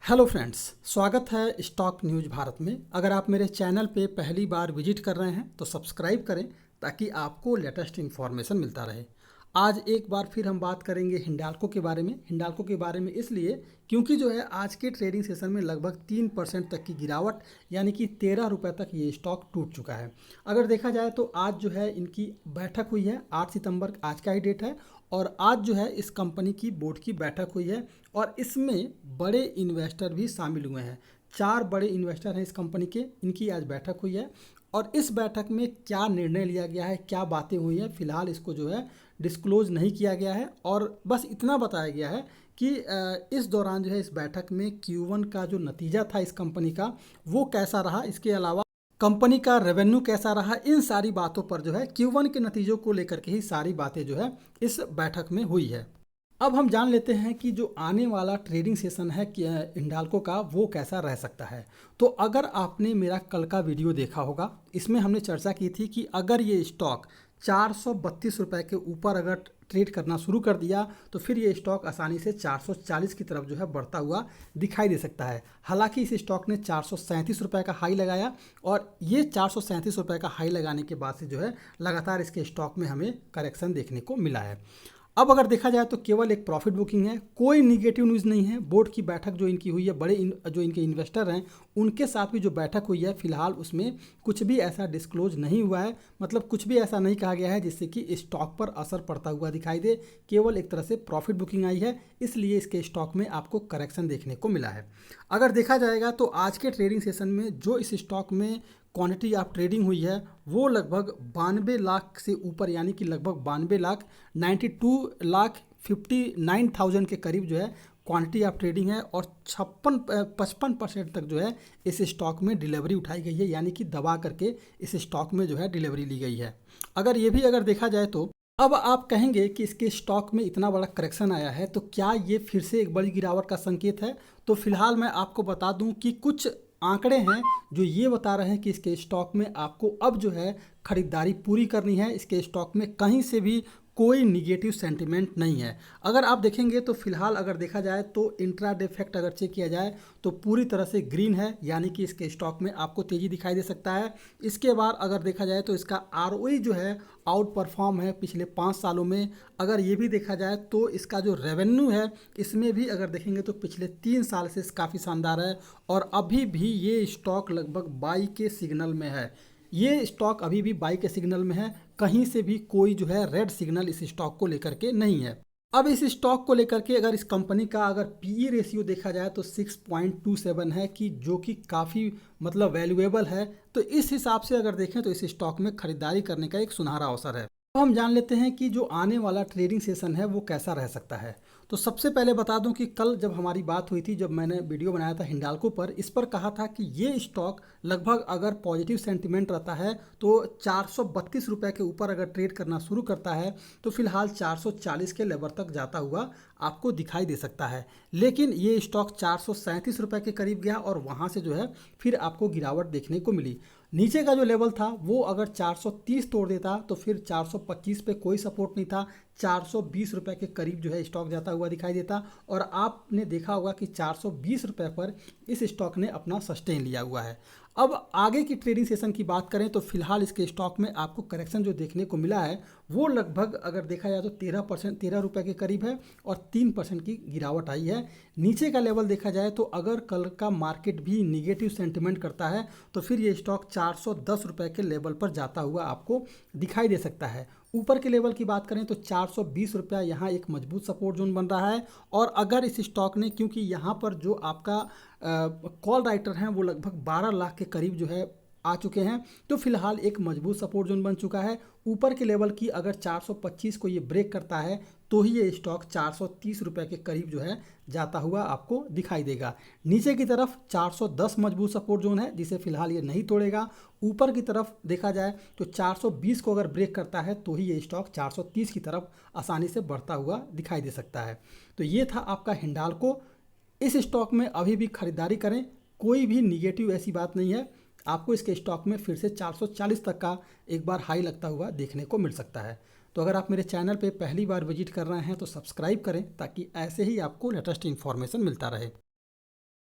Hello friends, स्वागत है stock news Bharat में। अगर आप मेरे चैनल पे पहली बार विजिट कर रहे हैं तो सब्सक्राइब करें ताकि आपको लेटेस्ट इन्फॉर्मेशन मिलता रहे। आज एक बार फिर हम बात करेंगे हिंडाल्को के बारे में। हिंडाल्को के बारे में इसलिए क्योंकि जो है आज के ट्रेडिंग सेशन में लगभग 3% तक की गिरावट, यानी कि 13 रुपये तक ये स्टॉक टूट चुका है। अगर देखा जाए तो आज जो है इनकी बैठक हुई है, 8 सितंबर आज का ही डेट है। और आज जो है इस कंपनी की बोर्ड की बैठक हुई है और इसमें बड़े इन्वेस्टर भी शामिल हुए हैं। 4 बड़े इन्वेस्टर हैं इस कंपनी के, इनकी आज बैठक हुई है। और इस बैठक में क्या निर्णय लिया गया है, क्या बातें हुई हैं, फिलहाल इसको जो है डिस्क्लोज नहीं किया गया है। और बस इतना बताया गया है कि इस दौरान जो है इस बैठक में Q1 का जो नतीजा था इस कंपनी का वो कैसा रहा, इसके अलावा कंपनी का रेवेन्यू कैसा रहा, इन सारी बातों पर जो है Q1 के नतीजों को लेकर के ही सारी बातें जो है इस बैठक में हुई है। अब हम जान लेते हैं कि जो आने वाला ट्रेडिंग सेशन है कि हिंडाल्को का वो कैसा रह सकता है। तो अगर आपने मेरा कल का वीडियो देखा होगा, इसमें हमने चर्चा की थी कि अगर ये स्टॉक 432 रुपये के ऊपर अगर ट्रेड करना शुरू कर दिया तो फिर ये स्टॉक आसानी से 440 की तरफ जो है बढ़ता हुआ दिखाई दे सकता है। हालांकि इस स्टॉक ने 437 रुपये का हाई लगाया और ये 437 रुपये का हाई लगाने के बाद से जो है लगातार इसके स्टॉक में हमें करेक्शन देखने को मिला है। अब अगर देखा जाए तो केवल एक प्रॉफिट बुकिंग है, कोई निगेटिव न्यूज़ नहीं है। बोर्ड की बैठक जो इनकी हुई है, जो इनके इन्वेस्टर हैं उनके साथ भी जो बैठक हुई है, फिलहाल उसमें कुछ भी ऐसा डिस्क्लोज नहीं हुआ है। मतलब कुछ भी ऐसा नहीं कहा गया है जिससे कि स्टॉक पर असर पड़ता हुआ दिखाई दे। केवल एक तरह से प्रॉफिट बुकिंग आई है, इसलिए इसके स्टॉक में आपको करेक्शन देखने को मिला है। अगर देखा जाएगा तो आज के ट्रेडिंग सेशन में जो इस स्टॉक में क्वांटिटी ऑफ ट्रेडिंग हुई है वो लगभग 92 लाख से ऊपर, यानी कि लगभग 92 लाख 92,59,000 के करीब जो है क्वांटिटी ऑफ ट्रेडिंग है। और 55% तक जो है इस स्टॉक में डिलीवरी उठाई गई है, यानी कि दबा करके इस स्टॉक में जो है डिलीवरी ली गई है। अगर देखा जाए तो अब आप कहेंगे कि इसके स्टॉक में इतना बड़ा करेक्शन आया है तो क्या ये फिर से एक बड़ी गिरावट का संकेत है। तो फिलहाल मैं आपको बता दूं कि कुछ आंकड़े हैं जो ये बता रहे हैं कि इसके स्टॉक में आपको अब जो है खरीदारी पूरी करनी है। इसके स्टॉक में कहीं से भी कोई निगेटिव सेंटिमेंट नहीं है। अगर आप देखेंगे तो फिलहाल अगर देखा जाए तो इंट्राडे इफेक्ट अगर चेक किया जाए तो पूरी तरह से ग्रीन है, यानी कि इसके स्टॉक में आपको तेज़ी दिखाई दे सकता है। इसके बाद अगर देखा जाए तो इसका ROE जो है आउट परफॉर्म है पिछले 5 सालों में। अगर ये भी देखा जाए तो इसका जो रेवेन्यू है इसमें भी अगर देखेंगे तो पिछले 3 साल से काफ़ी शानदार है। और अभी भी ये स्टॉक लगभग बाई के सिग्नल में है। ये स्टॉक अभी भी बाई के सिग्नल में है, कहीं से भी कोई जो है रेड सिग्नल इस स्टॉक को लेकर के नहीं है। अब इस स्टॉक को लेकर के अगर इस कंपनी का अगर PE रेशियो देखा जाए तो 6.27 है, कि जो कि काफ़ी मतलब वैल्यूएबल है। तो इस हिसाब से अगर देखें तो इस स्टॉक में खरीदारी करने का एक सुनहरा अवसर है। अब हम जान लेते हैं कि जो आने वाला ट्रेडिंग सेशन है वो कैसा रह सकता है। तो सबसे पहले बता दूं कि कल जब हमारी बात हुई थी, जब मैंने वीडियो बनाया था हिंडाल्को पर, इस पर कहा था कि ये स्टॉक लगभग अगर पॉजिटिव सेंटिमेंट रहता है तो 432 रुपये के ऊपर अगर ट्रेड करना शुरू करता है तो फिलहाल 440 के लेवल तक जाता हुआ आपको दिखाई दे सकता है। लेकिन ये स्टॉक 437 रुपये के करीब गया और वहाँ से जो है फिर आपको गिरावट देखने को मिली। नीचे का जो लेवल था वो अगर 430 तोड़ देता तो फिर 425 पे कोई सपोर्ट नहीं था, 420 रुपये के करीब जो है स्टॉक जाता हुआ दिखाई देता। और आपने देखा होगा कि 420 रुपये पर इस स्टॉक ने अपना सस्टेन लिया हुआ है। अब आगे की ट्रेडिंग सेशन की बात करें तो फिलहाल इसके स्टॉक में आपको करेक्शन जो देखने को मिला है वो लगभग अगर देखा जाए तो 13 रुपये के करीब है और 3% की गिरावट आई है। नीचे का लेवल देखा जाए तो अगर कल का मार्केट भी निगेटिव सेंटिमेंट करता है तो फिर ये स्टॉक 410 रुपये के लेवल पर जाता हुआ आपको दिखाई दे सकता है। ऊपर के लेवल की बात करें तो 420 रुपया यहाँ एक मजबूत सपोर्ट जोन बन रहा है। और अगर इस स्टॉक ने, क्योंकि यहाँ पर जो आपका कॉल राइटर हैं वो लगभग 12 लाख के करीब जो है आ चुके हैं, तो फिलहाल एक मजबूत सपोर्ट जोन बन चुका है। ऊपर के लेवल की अगर 425 को ये ब्रेक करता है तो ही ये स्टॉक 430 रुपये के करीब जो है जाता हुआ आपको दिखाई देगा। नीचे की तरफ 410 मजबूत सपोर्ट जोन है जिसे फिलहाल ये नहीं तोड़ेगा। ऊपर की तरफ देखा जाए तो 420 को अगर ब्रेक करता है तो ही ये स्टॉक 430 की तरफ आसानी से बढ़ता हुआ दिखाई दे सकता है। तो ये था आपका हिंडाल्को। इस स्टॉक में अभी भी खरीदारी करें, कोई भी निगेटिव ऐसी बात नहीं है। आपको इसके स्टॉक में फिर से 440 तक का एक बार हाई लगता हुआ देखने को मिल सकता है। तो अगर आप मेरे चैनल पे पहली बार विजिट कर रहे हैं तो सब्सक्राइब करें ताकि ऐसे ही आपको लेटेस्ट इन्फॉर्मेशन मिलता रहे।